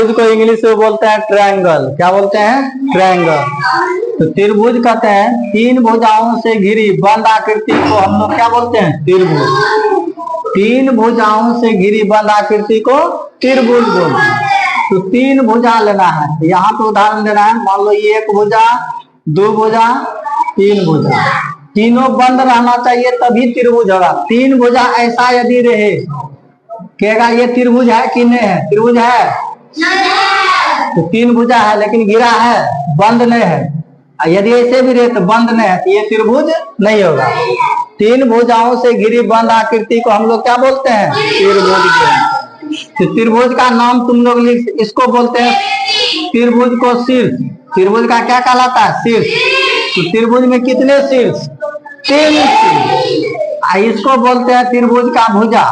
त्रिभुज को इंग्लिश में बोलते हैं ट्रायंगल। क्या बोलते हैं? ट्रायंगल। तो त्रिभुज कहते हैं तीन भुजाओं से घिरी बंद आकृति को हम लोग क्या बोलते हैं? त्रिभुज। तीन भुजाओं से घिरी बंद आकृति को त्रिभुज बोलते हैं। तो तीन भुजा लेना है, यहाँ पे उदाहरण लेना है। मान लो ये एक भुजा, दो भुजा, तीन भुजा, तीनों बंद रहना चाहिए तभी त्रिभुज होगा। तीन भुजा ऐसा यदि रहे, कहेगा ये त्रिभुज है कि नहीं है? त्रिभुज है। तो तीन भुजा है लेकिन गिरा है, बंद नहीं है। यदि ऐसे भी रहे तो बंद नहीं है, तो ये त्रिभुज नहीं होगा। तीन भुजाओं से घिरी बंद आकृति को हम लोग क्या बोलते हैं? त्रिभुज। तो त्रिभुज का नाम तुम लोग इसको बोलते हैं त्रिभुज को शीर्ष। त्रिभुज का क्या कहलाता है? शीर्ष। तो त्रिभुज में कितने शीर्ष? तीन शीर्ष। इसको बोलते हैं त्रिभुज का भुजा।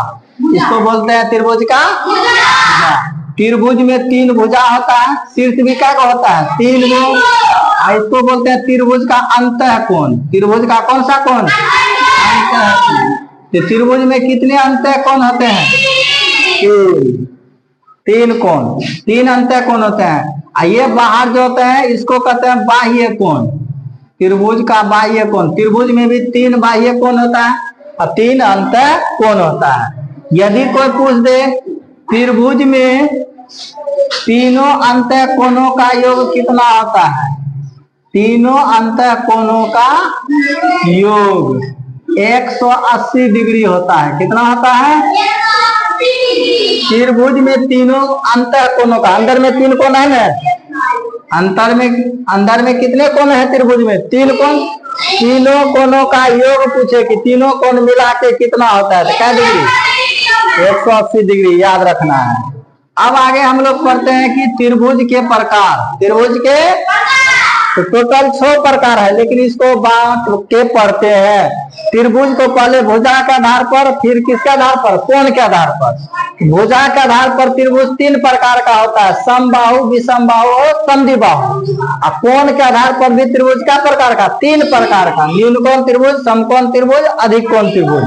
इसको बोलते हैं त्रिभुज का भुजा। त्रिभुज में तीन भुजा होता है, शीर्ष भी क्या होता है? तीन गो। इसको बोलते हैं त्रिभुज का अंतःकोण। त्रिभुज का कौन सा कोण? अंतःकोण। तो त्रिभुज में कितने अंतःकोण होते हैं? तीन कोण, तीन अंतःकोण होते हैं। ये बाहर जो होते हैं इसको कहते हैं बाह्य कोण। त्रिभुज का बाह्य कोण। त्रिभुज में भी तीन बाह्य कोण होता है और तीन अंतःकोण होता है। यदि कोई पूछ दे त्रिभुज में तीनों अंतःकोणों का योग कितना होता है? तीनों अंतःकोणों का योग 180 डिग्री होता है। कितना होता है? त्रिभुज में तीनों अंतःकोणों का, अंदर में तीन कोण है ना, अंदर में कितने कोण है त्रिभुज में? तीन कोण। तीनों कोणों का योग पूछे कि तीनों कोण मिला के कितना होता है, तो क्या डिग्री? 180 डिग्री याद रखना है। अब आगे हम लोग पढ़ते हैं कि त्रिभुज के प्रकार। त्रिभुज के तो टोटल 6 प्रकार है, लेकिन इसको बांट के पढ़ते हैं। त्रिभुज को पहले भुजा के आधार पर, फिर किसके आधार पर? कोण के आधार पर। भुजा के आधार पर त्रिभुज 3 प्रकार का होता है, समबाहु, विषमबाहु और संधिबाहु। और कोण के आधार पर भी त्रिभुज का प्रकार का 3 प्रकार का, न्यून कोण त्रिभुज, समकोण त्रिभुज, अधिक कोण त्रिभुज।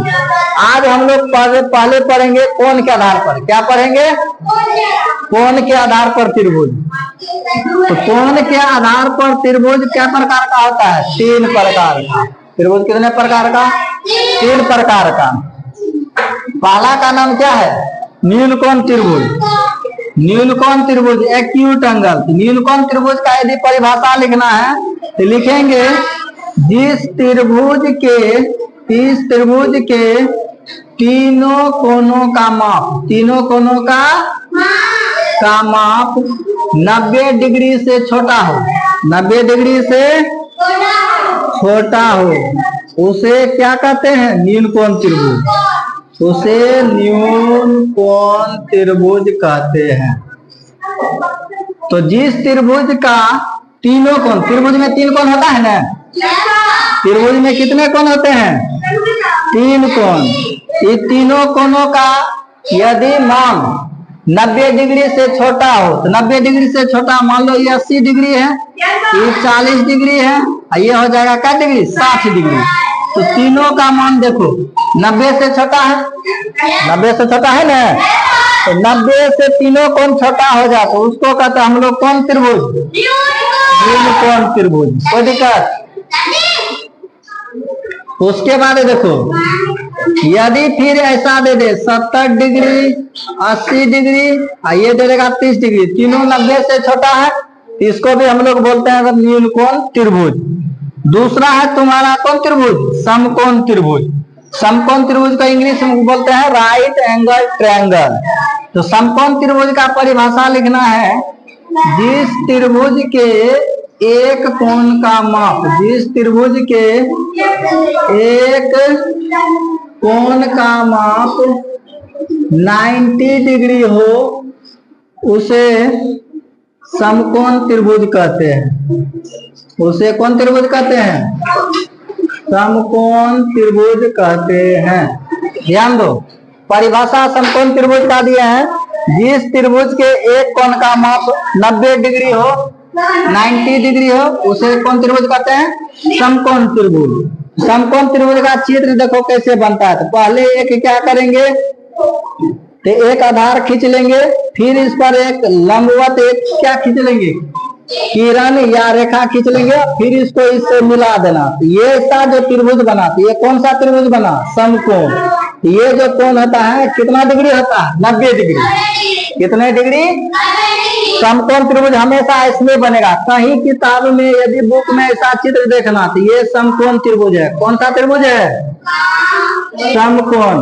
आज हम लोग पहले पढ़ेंगे कोण के आधार पर। क्या पढ़ेंगे? कोण के आधार पर त्रिभुज। तो कोण के आधार पर त्रिभुज क्या प्रकार का होता है? 3 प्रकार का। त्रिभुज कितने प्रकार का? 3 प्रकार का। पहला का नाम क्या है? न्यून कोण त्रिभुज। न्यून कोण त्रिभुज एक्यूट एंगल। न्यून कोण त्रिभुज का यदि परिभाषा लिखना है तो लिखेंगे जिस त्रिभुज के तीनों कोणों का माप, तीनों कोणों का माप 90 डिग्री से छोटा हो, 90 डिग्री से छोटा हो, उसे क्या कहते हैं? न्यून कोण त्रिभुज। उसे न्यून कोण त्रिभुज कहते हैं। तो जिस त्रिभुज का तीनों कोण, त्रिभुज में 3 कोण होता है ना, त्रिभुज में कितने कोण होते हैं? 3 कोण। ये तीनों कोणों का यदि मान 90 डिग्री से छोटा हो, तो 90 डिग्री से छोटा मान लो ये 80 डिग्री है, ये 40 डिग्री है, ये हो जाएगा क्या डिग्री? 60 डिग्री। तो तीनों का मान देखो 90 से छोटा है, 90 से छोटा है ना, तो 90 से तीनों कोण छोटा हो जाए तो उसको कहते हैं हम लोग कौन त्रिभुज? न्यून कोण त्रिभुज। कोई दिक्कत? उसके बाद देखो यदि फिर ऐसा दे दे 70 डिग्री, 80 डिग्री, ये दे देगा 30 डिग्री, तीनों 90 से छोटा है, इसको भी हम लोग बोलते हैं न्यून कोण त्रिभुज। दूसरा है तुम्हारा कौन त्रिभुज? समकोण त्रिभुज। समकोण त्रिभुज का इंग्लिश में बोलते हैं राइट एंगल ट्रायंगल। तो समकोण त्रिभुज का परिभाषा लिखना है जिस त्रिभुज के एक कोण का माप, जिस त्रिभुज के एक कोण का माप 90 डिग्री हो उसे समकोण त्रिभुज कहते हैं। उसे कौन त्रिभुज कहते हैं? समकोण त्रिभुज कहते हैं। ध्यान दो, परिभाषा समकोण त्रिभुज का दिया है जिस त्रिभुज के एक कोण का माप 90 डिग्री हो, 90 डिग्री हो, उसे कौन त्रिभुज कहते हैं? समकोण त्रिभुज। समकोण त्रिभुज का चित्र देखो कैसे बनता है। तो पहले एक क्या करेंगे, तो एक आधार खींच लेंगे, फिर इस पर एक लंबवत एक क्या खींच लेंगे, किरण या रेखा खींच लेंगे, फिर इसको इससे मिला देना। ये ऐसा जो त्रिभुज बना, तो ये कौन सा त्रिभुज बना, समकोण। ये जो कोण होता है कितना डिग्री होता है, 90 डिग्री। कितने डिग्री, समकोण त्रिभुज हमेशा इसमें बनेगा। कहीं किताब में यदि बुक में ऐसा चित्र देखना, तो ये समकोण त्रिभुज है। कौन सा त्रिभुज है, समकोण।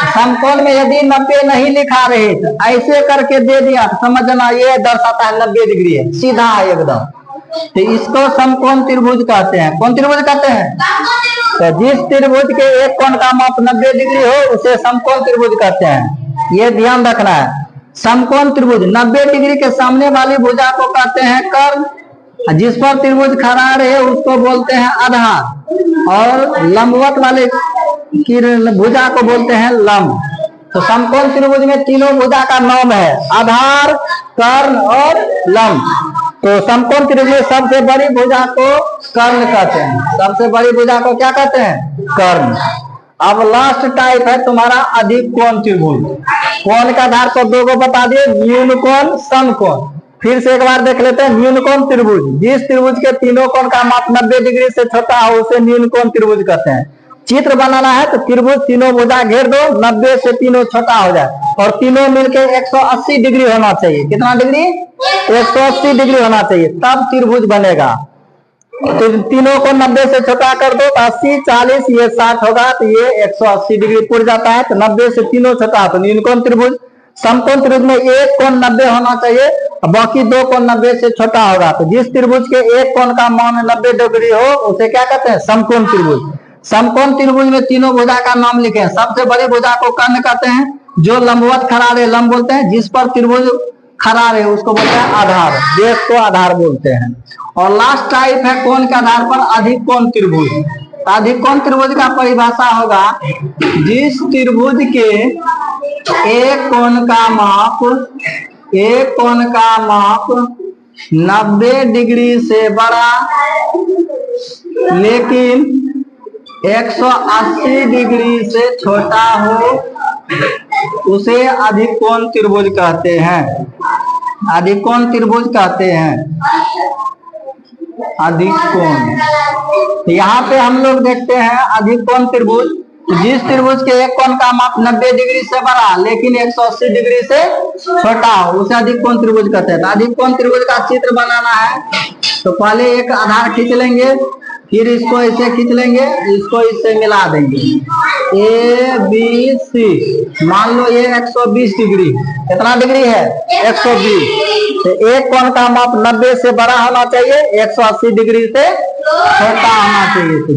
समकोण में यदि 90 नहीं लिखा रहे तो ऐसे करके दे दिया तो समझना ये दर्शाता है 90 डिग्री है, सीधा है एकदम। तो इसको समकोण त्रिभुज कहते हैं। कौन त्रिभुज कहते हैं, तो जिस त्रिभुज के एक कोण का माप 90 डिग्री हो उसे समकोण त्रिभुज कहते हैं। ये ध्यान रखना है। समकोण त्रिभुज 90 डिग्री के सामने वाली भुजा को कहते हैं कर्ण, जिस पर त्रिभुज खड़ा रहे उसको बोलते हैं आधार, और लंबवत वाले भुजा को बोलते हैं लंब। तो समकोण त्रिभुज में तीनों भुजा का नाम है, आधार, कर्ण और लंब। तो समकोण त्रिभुज में सबसे बड़ी भुजा को कर्ण कहते हैं। सबसे बड़ी भुजा को क्या कहते हैं, कर्ण। अब लास्ट टाइप है तुम्हारा अधिक कोण त्रिभुज। कोण के आधार पर दो को बता दिए, न्यून कोण, समकोण। फिर से एक बार देख लेते हैं, न्यून कोण त्रिभुज, जिस त्रिभुज के तीनों कोण का माप 90 डिग्री से छोटा हो उसे न्यून कोण त्रिभुज कहते हैं। चित्र बनाना है तो त्रिभुज तीनों भुजा घेर दो, 90 से तीनों छोटा हो जाए, और तीनों मिलके 180 डिग्री होना चाहिए। कितना डिग्री, 180 डिग्री होना चाहिए, तब त्रिभुज बनेगा। तो तीनों को 90 से छोटा कर दो, 80, 40, ये 60 होगा, तो ये 180 डिग्री पुर जाता है। तो 90 से तीनों छोटा, तो न्यून कोण त्रिभुज। समकोण त्रिभुज में एक कोण 90 होना चाहिए, बाकी दो कोण 90 से छोटा होगा। तो जिस त्रिभुज के एक कोण का मान 90 डिग्री हो उसे क्या कहते हैं, समकोण त्रिभुज। समकोण त्रिभुज में तीनों भुजा का नाम लिखे। सबसे बड़ी भुजा को कर्ण कहते हैं, जो लंबवत खड़ा रहे लंब बोलते हैं, जिस पर त्रिभुज खड़ा रहे उसको बोलते हैं आधार, देश को आधार बोलते हैं। और लास्ट टाइप है कोण के आधार पर अधिक कोण त्रिभुज। अधिक कोण त्रिभुज का परिभाषा होगा, जिस त्रिभुज के एक कोण का माप 90 डिग्री से बड़ा लेकिन 180 डिग्री से छोटा हो उसे अधिक कोण त्रिभुज कहते हैं। अधिक कोण त्रिभुज कहते हैं, अधिक कोण। यहाँ पे हम लोग देखते हैं अधिक कोण त्रिभुज, जिस त्रिभुज के एक कोण का माप 90 डिग्री से बड़ा लेकिन 180 डिग्री से छोटा हो उसे अधिक कोण त्रिभुज कहते हैं। अधिक कोण त्रिभुज का चित्र बनाना है तो पहले एक आधार खींच लेंगे, फिर इसको ऐसे खींच लेंगे, इसको इससे मिला देंगे, ए बी सी। मान लो ये 120 डिग्री, कितना डिग्री है, 120। तो एक कोण का माप 90 से बड़ा होना चाहिए, 180 डिग्री से छोटा होना चाहिए। तो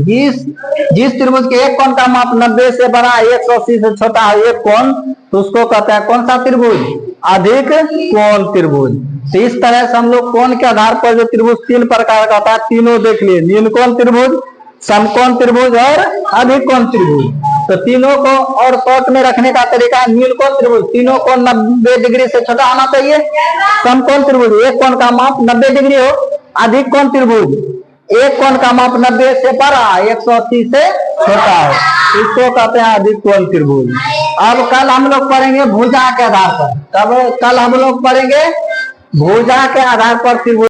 जिस त्रिभुज के एक कोण का माप 90 से बड़ा, 180 से छोटा है एक कोण, तो उसको कहते हैं कौन सा त्रिभुज, अधिक कोण त्रिभुज। तो इस तरह से हम लोग कोण के आधार पर जो त्रिभुज 3 प्रकार का होता है, तीनों देख लिए, न्यून कोण त्रिभुज, समकोण त्रिभुज और अधिक कोण त्रिभुज। तो तीनों को और शॉर्ट में रखने का तरीका, न्यून कोण त्रिभुज तीनों को 90 डिग्री से छोटा होना चाहिए। समकोण त्रिभुज एक कोण का माप 90 डिग्री हो। अधिक कोण त्रिभुज एक कोण का माप 90 से बड़ा, 180 से छोटा हो, इसको कहते हैं अधिक कोण त्रिभुज। अब कल हम लोग पढ़ेंगे भुजा के आधार पर। कल हम लोग पढ़ेंगे भुजा के आधार पर त्रिभुज।